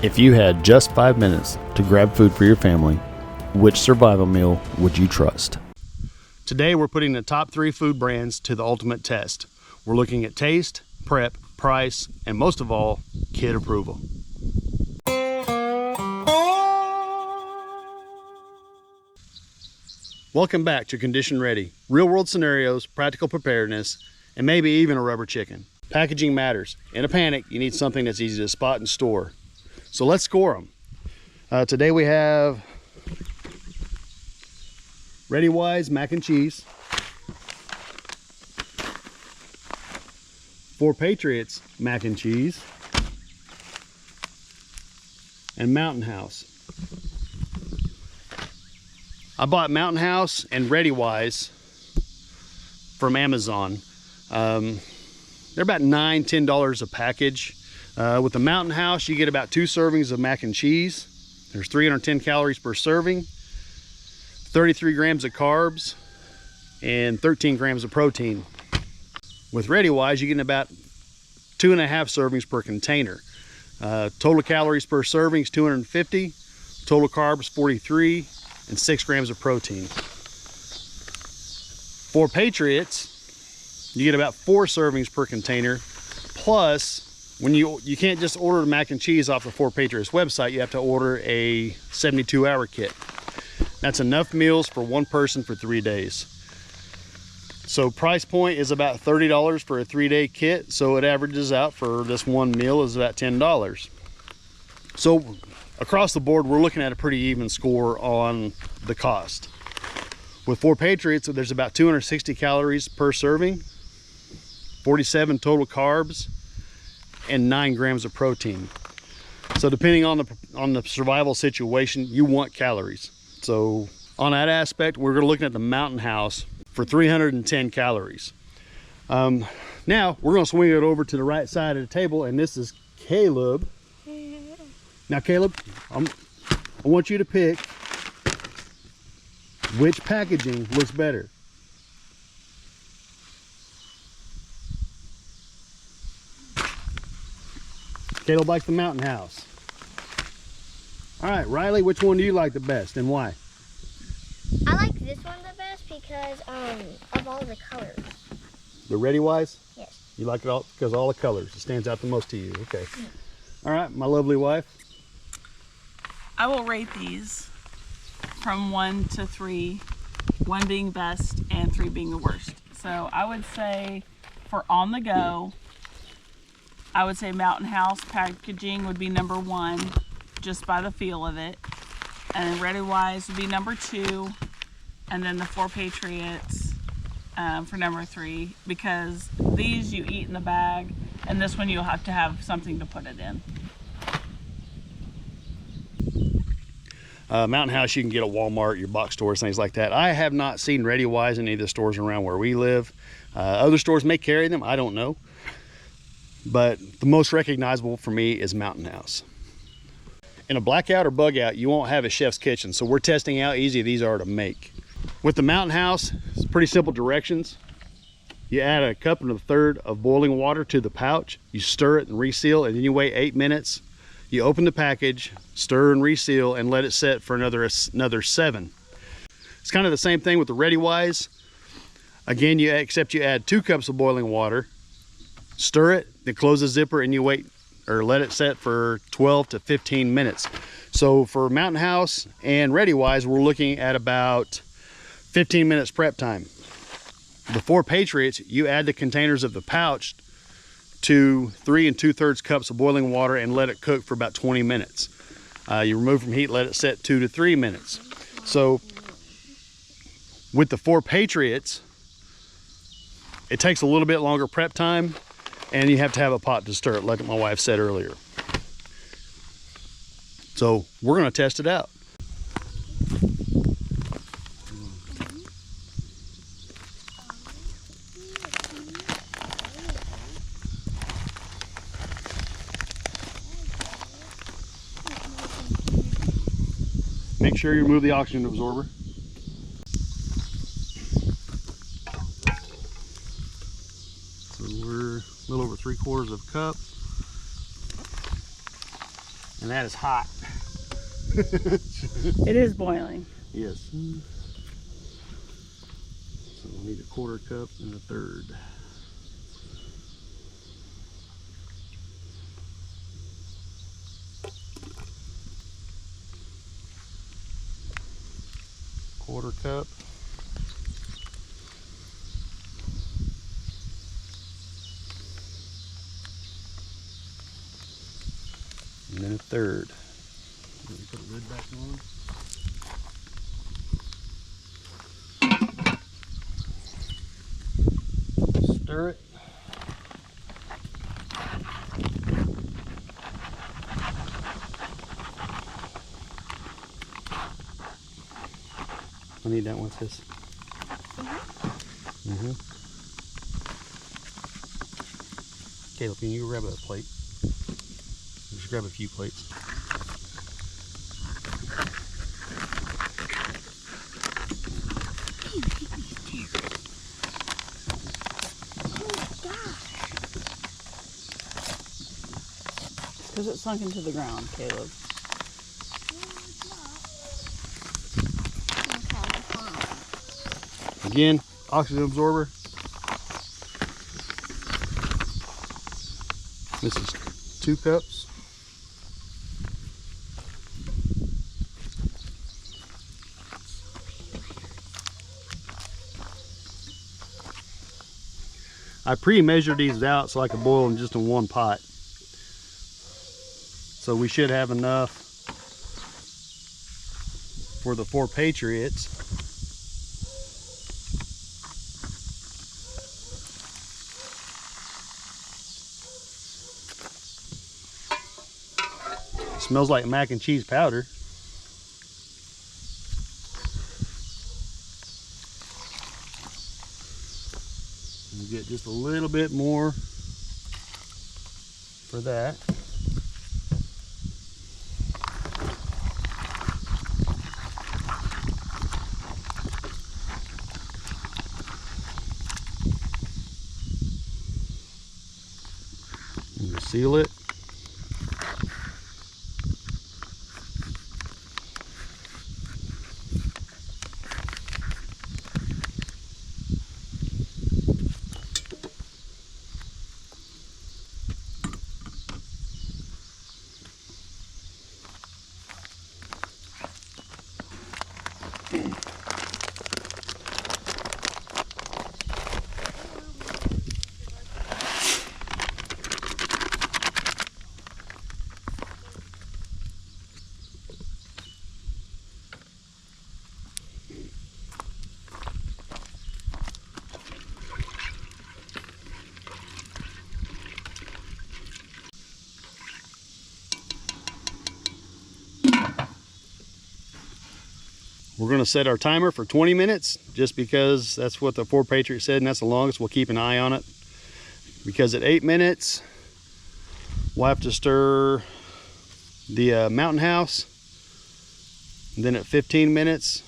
If you had just 5 minutes to grab food for your family, which survival meal would you trust? Today we're putting the top 3 food brands to the ultimate test. We're looking at taste, prep, price, and most of all, kid approval. Welcome back to Condition Ready. Real world scenarios, practical preparedness, and maybe even a rubber chicken. Packaging matters. In a panic, you need something that's easy to spot and store. So let's score them. Today we have ReadyWise mac and cheese, 4 Patriots mac and cheese, and Mountain House. I bought Mountain House and ReadyWise from Amazon. They're about $9–10 a package. With the Mountain House, you get about 2 servings of mac and cheese. There's 310 calories per serving, 33 grams of carbs, and 13 grams of protein. With ReadyWise, you get about 2.5 servings per container. Total calories per serving is 250, total carbs 43, and 6 grams of protein. For Patriots, you get about 4 servings per container, plus when you can't just order the mac and cheese off the 4 Patriots website, you have to order a 72-hour kit. That's enough meals for 1 person for 3 days. So price point is about $30 for a 3-day kit, so it averages out for this 1 meal is about $10. So across the board, we're looking at a pretty even score on the cost. With 4 Patriots, there's about 260 calories per serving, 47 total carbs, and 9 grams of protein. So depending on the survival situation, you want calories. So on that aspect, we're looking at the Mountain House for 310 calories. Now we're gonna swing it over to the right side of the table, and this is Caleb. Now Caleb, I want you to pick which packaging looks better. Caleb likes the Mountain House. All right, Riley, which one do you like the best and why? I like this one the best because of all the colors. The ReadyWise? Yes. You like it all because of all the colors. It stands out the most to you. Okay. All right, my lovely wife. I will rate these from 1 to 3, 1 being best and 3 being the worst. So I would say for on the go, I would say Mountain House packaging would be number 1, just by the feel of it. And then ReadyWise would be number 2. And then the 4 Patriots for number 3, because these you eat in the bag, and this one you'll have to have something to put it in. Mountain House you can get at Walmart, your box stores, things like that. I have not seen ReadyWise in any of the stores around where we live. Other stores may carry them, I don't know. But the most recognizable for me is Mountain House. In a blackout or bug out, you won't have a chef's kitchen, so we're testing how easy these are to make. With the Mountain House, it's pretty simple directions. You add 1.3 cups of boiling water to the pouch, you stir it and reseal, and then you wait 8 minutes. You open the package, stir and reseal, and let it set for another 7. It's kind of the same thing with the ReadyWise. Again, except you add 2 cups of boiling water, stir it, then close the zipper, and you wait or let it set for 12 to 15 minutes. So for Mountain House and ReadyWise, we're looking at about 15 minutes prep time. The 4 Patriots, you add the containers of the pouch to 3 2/3 cups of boiling water and let it cook for about 20 minutes. You remove from heat, let it set 2 to 3 minutes. So with the 4 Patriots, it takes a little bit longer prep time, and you have to have a pot to stir it, like my wife said earlier. So we're gonna test it out. Make sure you remove the oxygen absorber. So we're a little over 3/4 of a cup. And that is hot. It is boiling. Yes. So we'll need a 1/4 cup and a 1/3. Quarter cup. And then a 1/3. Let me put the lid back on. Stir it. I need that one, sis. Caleb, can you grab a plate? Just grab a few plates. Because it sunk into the ground, Caleb. Again, oxygen absorber. This is 2 cups. I pre-measured these out so I could boil them just in one pot. So we should have enough for the 4 Patriots. It smells like mac and cheese powder. We'll get just a little bit more for that. And seal it. We're going to set our timer for 20 minutes just because that's what the 4 Patriot said, and that's the longest. We'll keep an eye on it because at 8 minutes we'll have to stir the Mountain House, and then at 15 minutes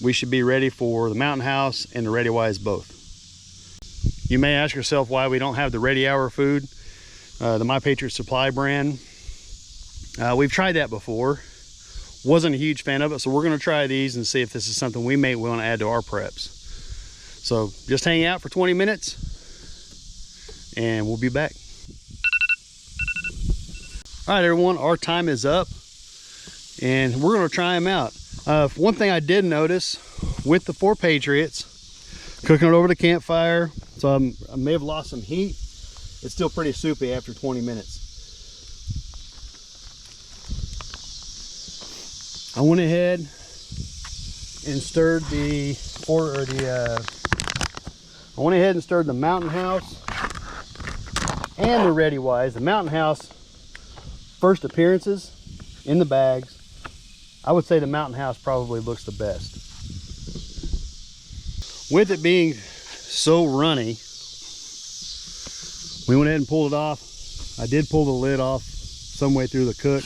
we should be ready for the Mountain House and the Ready Wise both. You may ask yourself why we don't have the Ready Hour food, the My Patriot Supply brand. We've tried that before. Wasn't a huge fan of it, so we're going to try these and see if this is something we may want to add to our preps. So just hang out for 20 minutes and we'll be back. All right, everyone, our time is up and we're going to try them out. One thing I did notice with the 4 Patriots, cooking it over the campfire, so I may have lost some heat. It's still pretty soupy after 20 minutes. I went ahead and stirred the Mountain House and the Ready Wise. The Mountain House first appearances in the bags. I would say the Mountain House probably looks the best. With it being so runny, we went ahead and pulled it off. I did pull the lid off some way through the cook.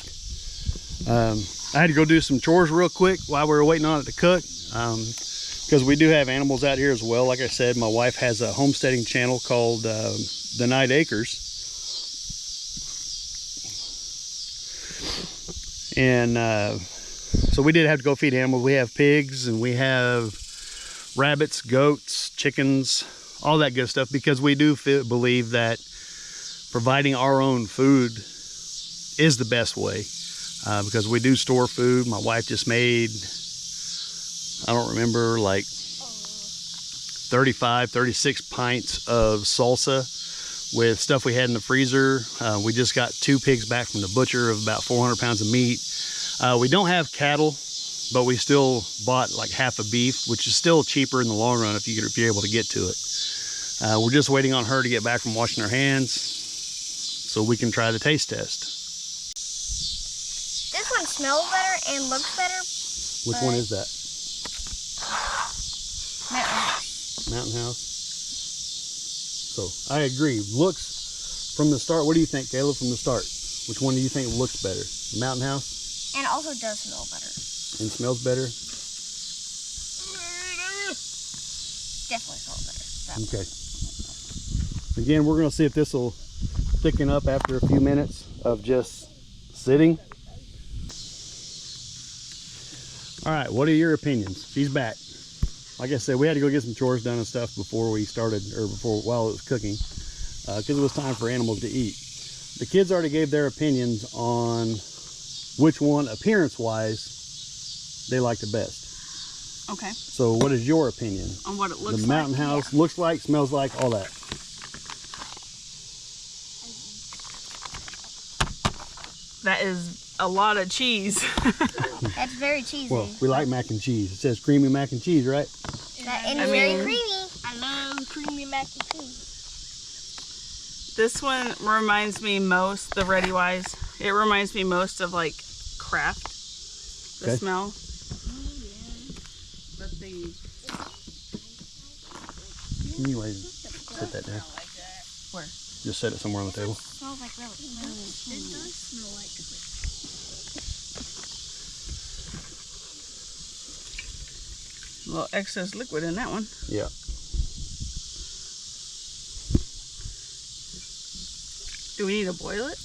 I had to go do some chores real quick while we were waiting on it to cook, because we do have animals out here as well. Like I said, my wife has a homesteading channel called The Night Acres. And so we did have to go feed animals. We have pigs and we have rabbits, goats, chickens, all that good stuff, because we do believe that providing our own food is the best way, because we do store food. My wife just made, I don't remember, like 35, 36 pints of salsa with stuff we had in the freezer. We just got 2 pigs back from the butcher of about 400 pounds of meat. We don't have cattle, but we still bought like half a beef, which is still cheaper in the long run if you're able to get to it. We're just waiting on her to get back from washing her hands so we can try the taste test. This one smells better and looks better. Which one is that? Mountain Mountain House. So I agree. Looks from the start. What do you think, Caleb, from the start? Which one do you think looks better? The Mountain House? And also does smell better. And smells better? Definitely smells better. Okay. Again, we're going to see if this will thicken up after a few minutes of just sitting. All right, what are your opinions? She's back. Like I said, we had to go get some chores done and stuff before we started, or while it was cooking, because it was time for animals to eat. The kids already gave their opinions on which one, appearance-wise, they like the best. Okay. So what is your opinion? On what it looks like? The Mountain House looks like, smells like, all that. That is a lot of cheese. That's very cheesy. Well, we like mac and cheese. It says creamy mac and cheese, right? And it's very creamy. I love creamy mac and cheese. This one reminds me most, the Ready Wise, it reminds me most of like Kraft, the Okay. smell. But the Anyway, set that down. Where? Just set it somewhere on the table. It smells like really. It does smell like a little excess liquid in that one. Yeah. Do we need to boil it?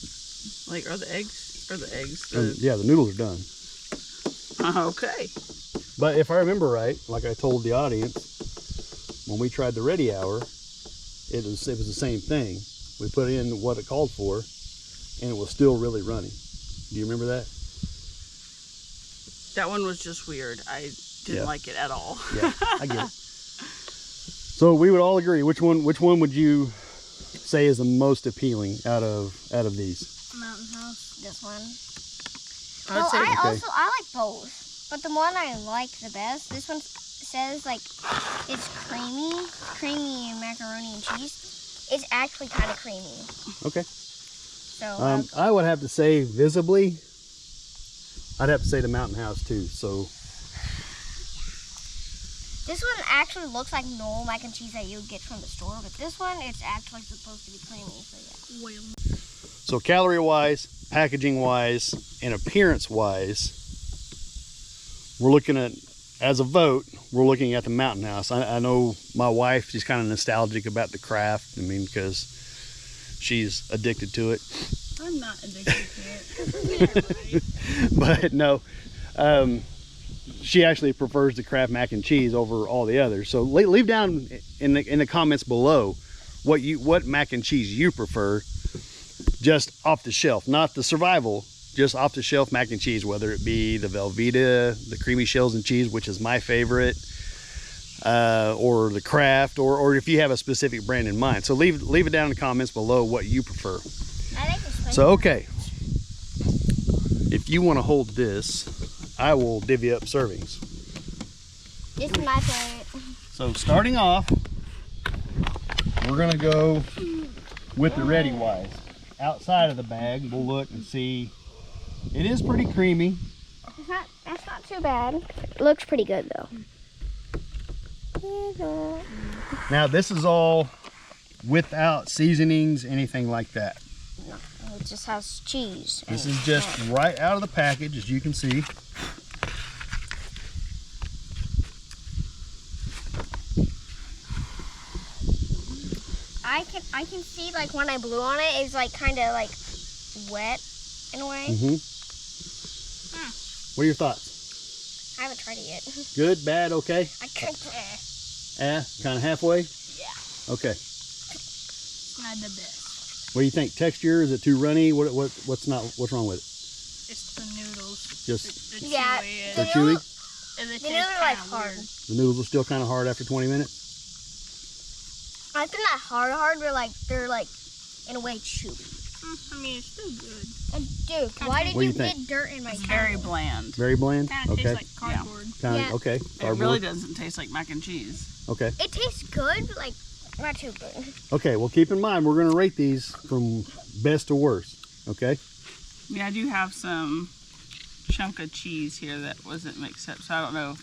Like, are the eggs? Yeah, the noodles are done. Okay. But if I remember right, like I told the audience, when we tried the Ready Hour, it was the same thing. We put in what it called for, and it was still really runny. Do you remember that? That one was just weird. I didn't like it at all. Yeah, I get it. So we would all agree. Which one would you say is the most appealing out of these? Mountain House. This one. I would Well, say I like both, but the one I like the best. This one says like it's creamy macaroni and cheese. It's actually kind of creamy. Okay. So I would have to say visibly, I'd have to say the Mountain House too. So this one actually looks like normal mac and cheese that you would get from the store, but this one it's actually supposed to be creamy. So yeah. So calorie wise, packaging wise, and appearance wise, we're looking at, as a vote, we're looking at the Mountain House. I know my wife, she's kind of nostalgic about the Kraft. I mean, because she's addicted to it. I'm not addicted to it. But no, she actually prefers the Kraft mac and cheese over all the others. So leave down in the comments below what mac and cheese you prefer, just off the shelf, not the survival, just off the shelf mac and cheese, whether it be the Velveeta, the creamy shells and cheese, which is my favorite, or the Kraft, or if you have a specific brand in mind. So leave it down in the comments below what you prefer. I like this. So okay, if you want to hold this, I will divvy up servings. This is my favorite. So starting off, we're gonna go with the Ready Wise. Outside of the bag, we'll look and see. It is pretty creamy. That's not too bad. It looks pretty good though. Now this is all without seasonings, anything like that. No, it just has cheese. This is just right out of the package, as you can see. I can see like when I blew on it, it's like kind of like wet in a way. What are your thoughts? I haven't tried it yet. Good, bad, okay? I can't. Kind of halfway? Yeah. Okay. It's not the best. What do you think? Texture? Is it too runny? What's wrong with it? It's the noodles. Just The Yeah, chewy. they're chewy? And the The noodles are like hard. The noodles are still kind of hard after 20 minutes? I think not hard, but like they're like in a way chewy. I mean, it's still good. Dude, why did What do you you think? get dirt in my It's towel? very bland. Very bland? Kind of Okay. tastes like cardboard. Yeah. Okay. It Cardboard. really doesn't taste like mac and cheese. Okay. It tastes good, but like not too good. Okay, well keep in mind we're going to rate these from best to worst. Okay? Yeah, I do have some chunk of cheese here that wasn't mixed up, so I don't know.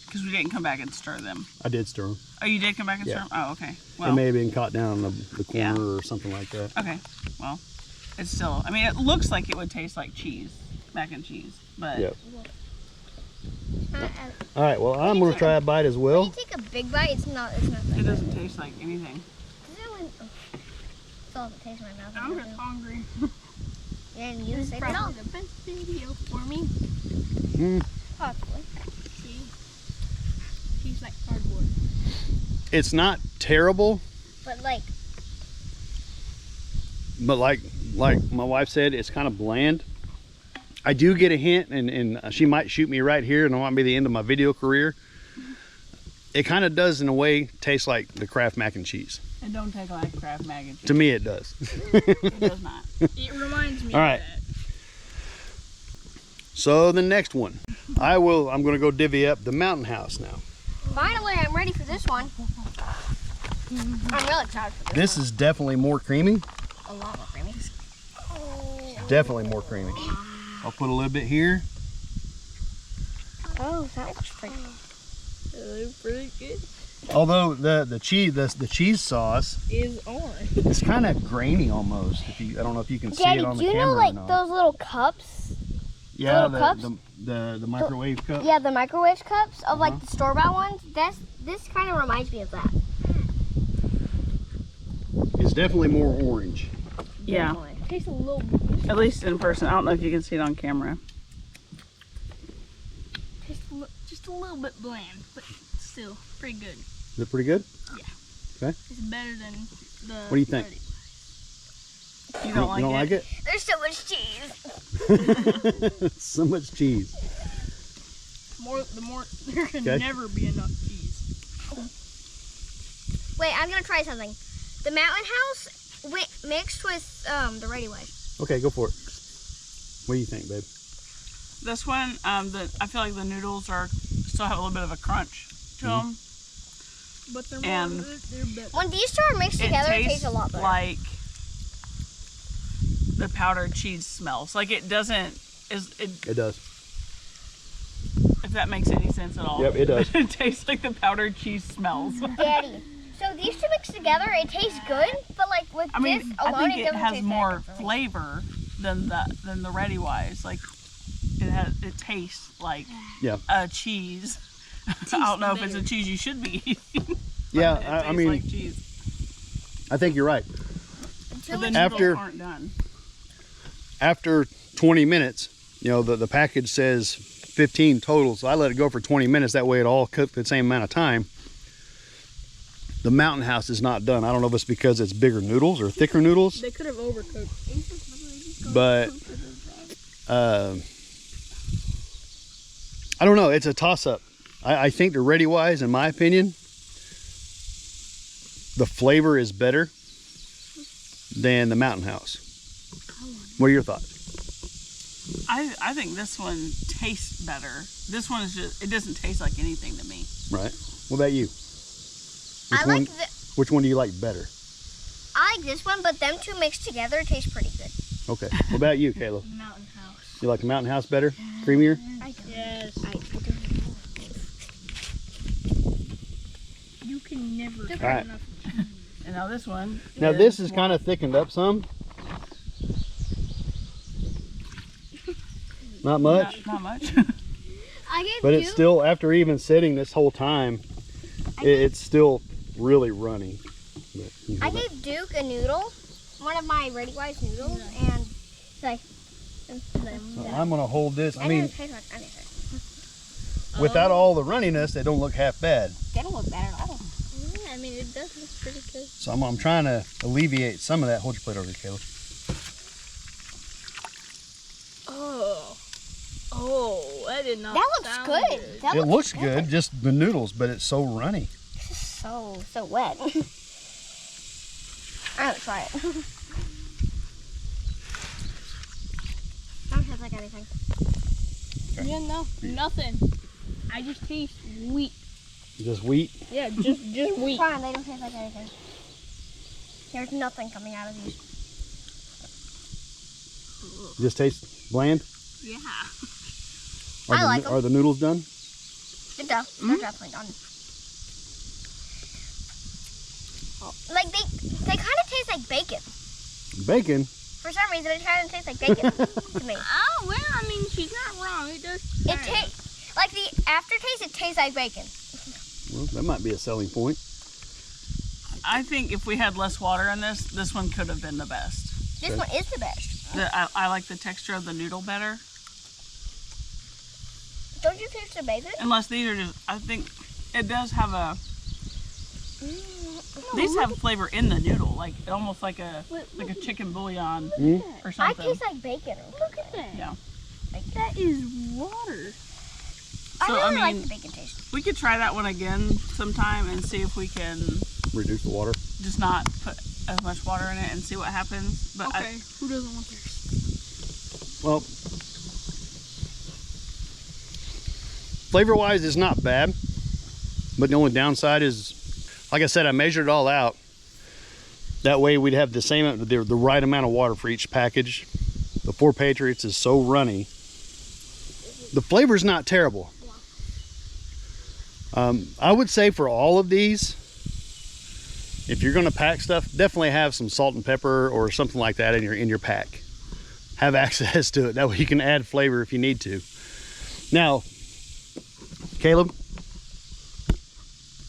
Because we didn't come back and stir them. I did stir them. Oh, you did come back and Yeah. stir them? Oh, okay. It Well, may have been caught down in the corner Yeah. or something like that. okay. Well, it's still, I mean, it looks like it would taste like cheese, mac and cheese, but Yep. All right, well I'm going to try a bite as When well. you take a big bite, it's not that it good. doesn't taste like anything. It's all the taste in my mouth. I'm just hungry. And you say that all. Probably the best video for me. Possibly. See? Tastes like cardboard. It's not terrible, But like, but like my wife said, it's kind of bland. I do get a hint, and she might shoot me right here, and it might be the end of my video career. It kind of does, in a way, taste like the Kraft mac and cheese. It don't taste like Kraft mac and cheese. To me, it does. It does not. It reminds me All right. of that. So the next one, I'm going to go divvy up the Mountain House now. finally, I'm ready for this one. I'm really excited for This is definitely more creamy. a lot more creamy. Definitely more creamy. I'll put a little bit here. Oh, that looks pretty. Pretty good. Although the cheese sauce Is orange. is kind of grainy almost. I don't know if you can see Daddy, it on do the you camera know like or not. those little cups? Yeah, little cups? the microwave cup. Yeah, the microwave cups of like the store-bought ones. This kind of reminds me of that. It's definitely more orange. Yeah, Tastes a little bit. at least in person. I don't know if you can see it on camera. Just a little bit bland, but still pretty good. Is it pretty good? It's better than the. What do you think? You don't like you don't like it? There's so much cheese. So much cheese. The more there can Okay. never be enough cheese. Wait, I'm gonna try something. The Mountain House mixed with the Ready Way. Okay, go for it. What do you think, babe? This one, I feel like the noodles still have a little bit of a crunch to them. But they're And more, they're better. When these two are mixed together, it tastes a lot better. like the powdered cheese smells. Like it doesn't. It does. If that makes any sense at all. Yep, it does. It tastes like the powdered cheese smells. Daddy. So these two mixed together, it tastes good, but like with I mean, this I alone, think it it doesn't has taste more that good for me. flavor than the Ready Wise. Like it tastes like Yeah. a cheese. I don't know if it's a cheese you should be eating. Yeah, It I tastes mean, like cheese. I think you're right. But the After- noodles aren't done. After 20 minutes, you know, the package says 15 total, so I let it go for 20 minutes. That way it all cooked the same amount of time. The Mountain House is not done. I don't know if it's because it's bigger noodles or thicker noodles, They could have overcooked. but I don't know. It's a toss-up. I think the Ready Wise, in my opinion, the flavor is better than the Mountain House. What are your thoughts? I think this one tastes better. This one is just, it doesn't taste like anything to me. Right. What about you? I like the, Which one do you like better? I like this one, but them two mixed together taste pretty good. Okay. What about you, Kayla? Mountain House. You like the Mountain House better? Creamier? I do. Yes. I do. You can never have Alright. enough. And now this one. Now this is kind of thickened up some. Not much, Not much. I gave but Duke, it's still, after even sitting this whole time, it's still really runny. But, you know, I gave Duke a noodle, one of my Ready Wise noodles, and like So I'm gonna hold this. I mean, never tasted like anything. without all the runniness, they don't look half bad. They don't look bad at all. Yeah, I mean, it does look pretty good. So I'm trying to alleviate some of that. Hold your plate over here, Caleb. Oh, that did not That looks sound good. That It looks good, just the noodles, but it's so runny. This is so wet. I'm gonna try it. Don't taste like anything. Yeah, no, nothing. I just taste wheat. Just wheat. Yeah, just wheat. Fine, they don't taste like anything. There's nothing coming out of these. Just tastes bland. Yeah. I like 'em. Are the noodles done? They're definitely done. Like they kind of taste like bacon. Bacon. For some reason, it kind of tastes like bacon to me. Oh, well, I mean, she's not wrong. It does. It tastes like the aftertaste. It tastes like bacon. Well, that might be a selling point. I think if we had less water in this one could have been the best. This one is the best. I like the texture of the noodle better. Don't you taste the bacon? Unless these are just, I think it does have a, these have flavor in the noodle, like almost like a chicken bouillon or I something. taste like bacon. Look at that. Yeah. That is water. I So, really I mean, like the bacon taste. We could try that one again sometime and see if we can Reduce the water. just not put as much water in it and see what happens. But Okay, who doesn't want this? Well, flavor-wise, it's not bad, but the only downside is, like I said, I measured it all out. That way, we'd have the right amount of water for each package. The Four Patriots is so runny. The flavor's not terrible. I would say for all of these, if you're going to pack stuff, definitely have some salt and pepper or something like that in your pack. Have access to it. That way you can add flavor if you need to. Now, Caleb,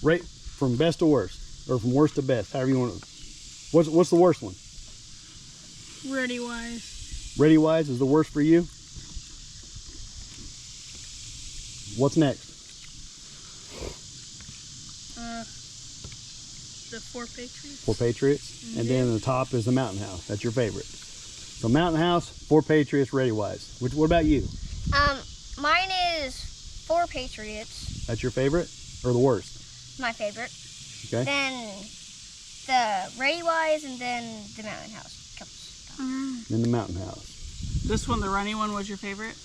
rate from best to worst, or from worst to best, however you want to. What's the worst one? Ready wise. Ready wise is the worst for you. What's next? The Four Patriots. Four Patriots, and then the top is the Mountain House. That's your favorite. So Mountain House, Four Patriots, Ready Wise. What about you? Mine is Four Patriots. That's your favorite, or the worst? My favorite. Okay. Then the Ready Wise, and then the Mountain House comes. Then the Mountain House. this one, the runny one, was your favorite?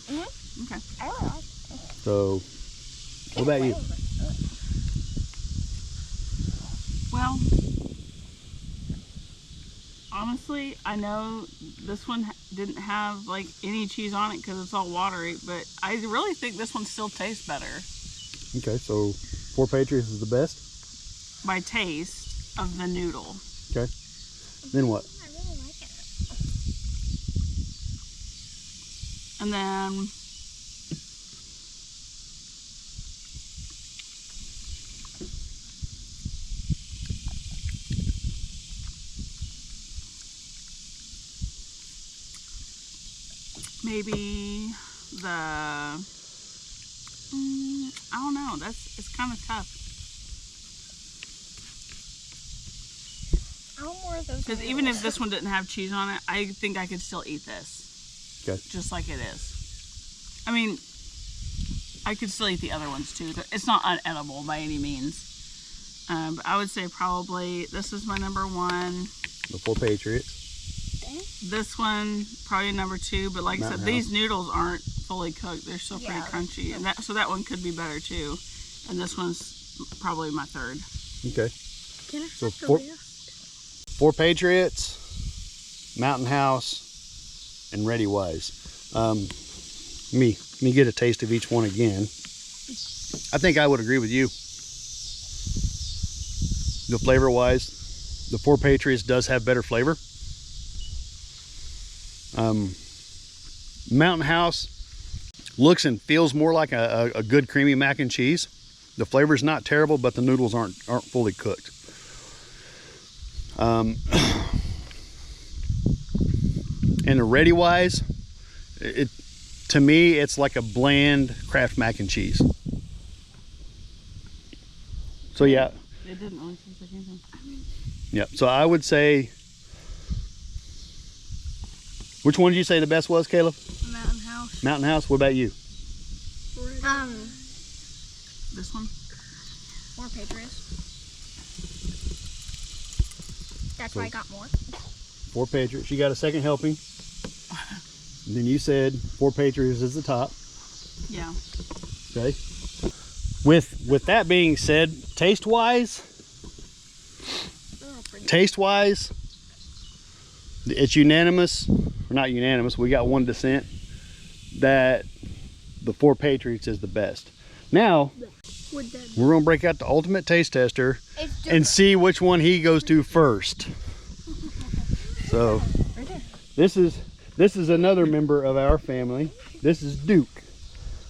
Okay. I really like it. So, what about you? Well, honestly, I know this one didn't have like any cheese on it because it's all watery, but I really think this one still tastes better Okay, so Four Patriots is the best. by taste of the noodle. Okay. Then what? I really like it. And then maybe the, I don't know, it's kind of tough. I want more of those. Because even if this one didn't have cheese on it, I think I could still eat this. Okay. Just like it is. I mean, I could still eat the other ones too. It's not unedible by any means. But I would say probably this is my number one. The Four Patriots. This one probably number two. But like I Mountain said, these noodles aren't fully cooked. They're still pretty Yeah. crunchy, and that one could be better too. And this one's probably my third. Okay. Can I So have the four- list? Four Patriots, Mountain House, and Ready Wise. Let me get a taste of each one again. I think I would agree with you. The flavor wise, the Four Patriots does have better flavor. Mountain House looks and feels more like a good creamy mac and cheese. The flavor is not terrible, but the noodles aren't fully cooked. And the Ready Wise To me, it's like a bland Kraft mac and cheese. So yeah. It didn't really taste like anything. Yep. So I would say, which one did you say the best was, Caleb? Mountain House. Mountain House. What about you? This one? More Patriots. That's why I got more. 4 Patriots. You got a second helping. And then you said 4 Patriots is the top. Yeah. Okay. With that being said, taste-wise, it's unanimous, or not unanimous, we got one dissent, that the 4 Patriots is the best. Now, we're gonna break out the ultimate taste tester and see which one he goes to first. So, this is another member of our family. This is Duke.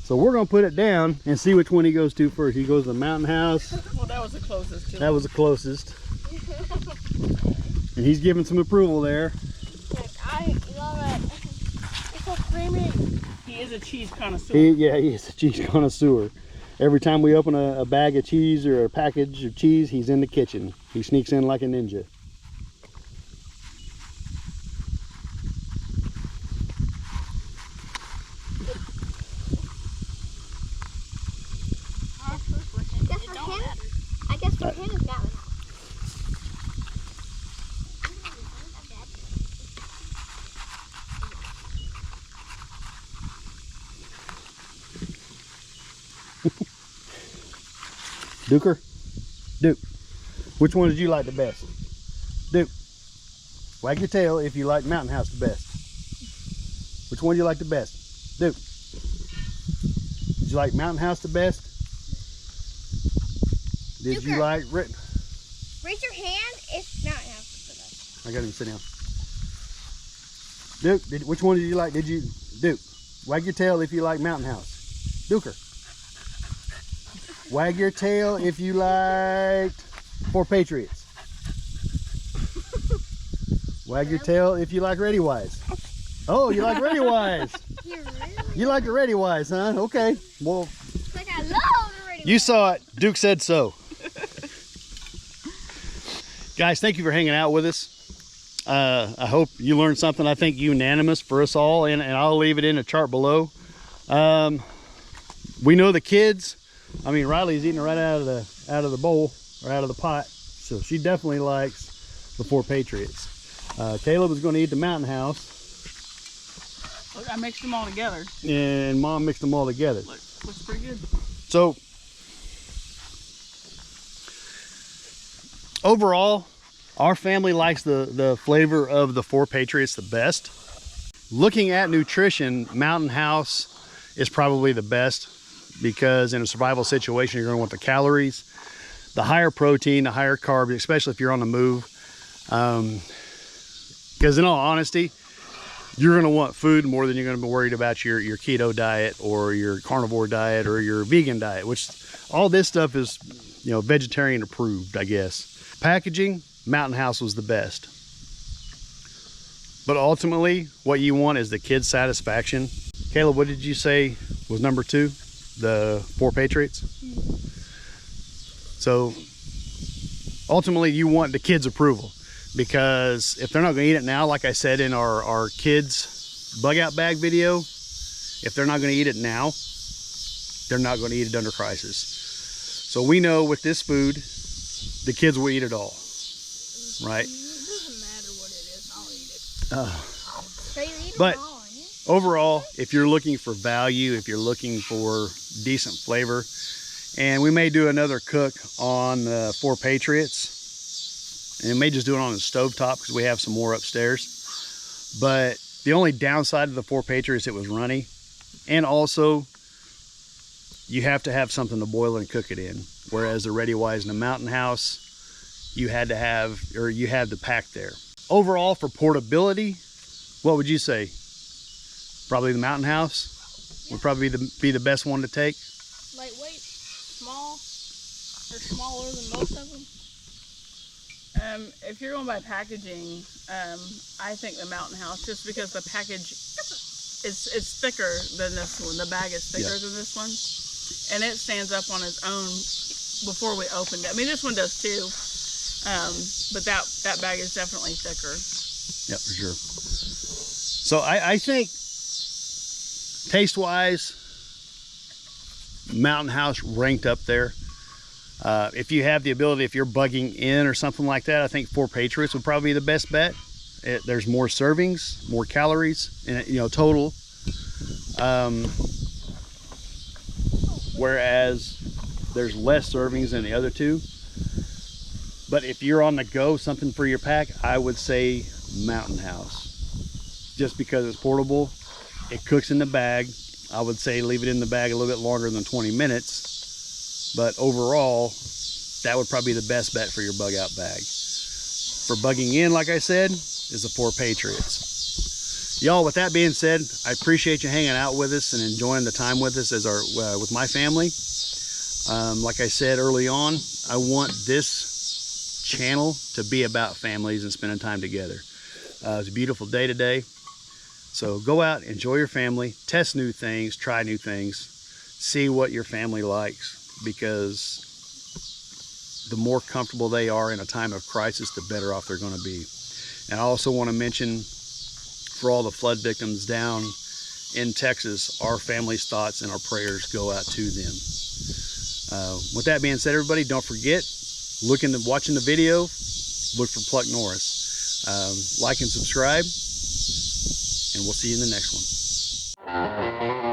So we're gonna put it down and see which one he goes to first. He goes to the Mountain House. Well, that was the closest to That was the closest. And he's giving some approval there. I love it. It's so creamy. He is a cheese connoisseur. He is a cheese connoisseur. Every time we open a bag of cheese or a package of cheese, he's in the kitchen. He sneaks in like a ninja. I guess for him is Mountain House. Duker? Duke. Which one did you like the best? Duke. Wag your tail if you like Mountain House the best. Which one do you like the best? Duke. Did you like Mountain House the best? Did you Duker. like... Raise your hand if Mountain House is the best. I got him sit down. Duke, which one did you like? Duke, wag your tail if you like Mountain House. Duker. Wag your tail if you liked 4 Patriots. Wag your tail if you like Ready Wise. Oh, you like Ready Wise. You like the Ready Wise, huh? Okay. Well, Like I love the radio. you saw it. Duke said so. Guys, thank you for hanging out with us. I hope you learned something. I think unanimous for us all, and I'll leave it in a chart below. We know the kids. I mean, Riley's eating it right out of the bowl or out of the pot, so she definitely likes the 4 Patriots. Caleb is going to eat the Mountain House. Look, I mixed them all together. And Mom mixed them all together. Looks pretty good. So overall, our family likes the flavor of the 4 Patriots the best. Looking at nutrition, Mountain House is probably the best because in a survival situation, you're going to want the calories, the higher protein, the higher carbs, especially if you're on the move. Because in all honesty, you're going to want food more than you're going to be worried about your keto diet or your carnivore diet or your vegan diet, which all this stuff is, you know, vegetarian approved, I guess. Packaging, Mountain House was the best. But ultimately, what you want is the kids' satisfaction. Caleb, what did you say was number 2? The 4 Patriots? So ultimately, you want the kids' approval. Because if they're not going to eat it now, like I said in our kids bug out bag video, if they're not going to eat it now, they're not going to eat it under crisis. So we know with this food, the kids will eat it all, right? It doesn't matter what it is, I'll eat it. So you eat But them all, yeah? overall, if you're looking for value, if you're looking for decent flavor, and we may do another cook on the 4 Patriots, and we may just do it on the stovetop because we have some more upstairs. But the only downside of the 4 Patriots, it was runny. And also, you have to have something to boil and cook it in. Whereas the Ready Wise in the Mountain House, you had to have, or you had the pack there. Overall, for portability, what would you say? Probably the Mountain House would probably be the best one to take. Lightweight, small, or smaller than most of them. If you're going by packaging, I think the Mountain House, just because the package it's thicker than this one. The bag is thicker Yeah. than this one, and it stands up on its own before we opened it. I mean, this one does too, but that bag is definitely thicker. Yep, for sure. So I think taste-wise, Mountain House ranked up there. If you have the ability, if you're bugging in or something like that, I think Four Patriots would probably be the best bet. There's more servings, more calories, total. Whereas there's less servings than the other two. But if you're on the go, something for your pack, I would say Mountain House. Just because it's portable, it cooks in the bag. I would say leave it in the bag a little bit longer than 20 minutes. But overall, that would probably be the best bet for your bug out bag. For bugging in, like I said, is the Four Patriots. Y'all, with that being said, I appreciate you hanging out with us and enjoying the time with us as with my family. Like I said early on, I want this channel to be about families and spending time together. It's a beautiful day today. So go out, enjoy your family, test new things, try new things, see what your family likes, because the more comfortable they are in a time of crisis, the better off they're going to be. And I also want to mention, for all the flood victims down in Texas, our family's thoughts and our prayers go out to them. With that being said, everybody, don't forget, watching the video, look for Pluck Norris. Like and subscribe, and we'll see you in the next one.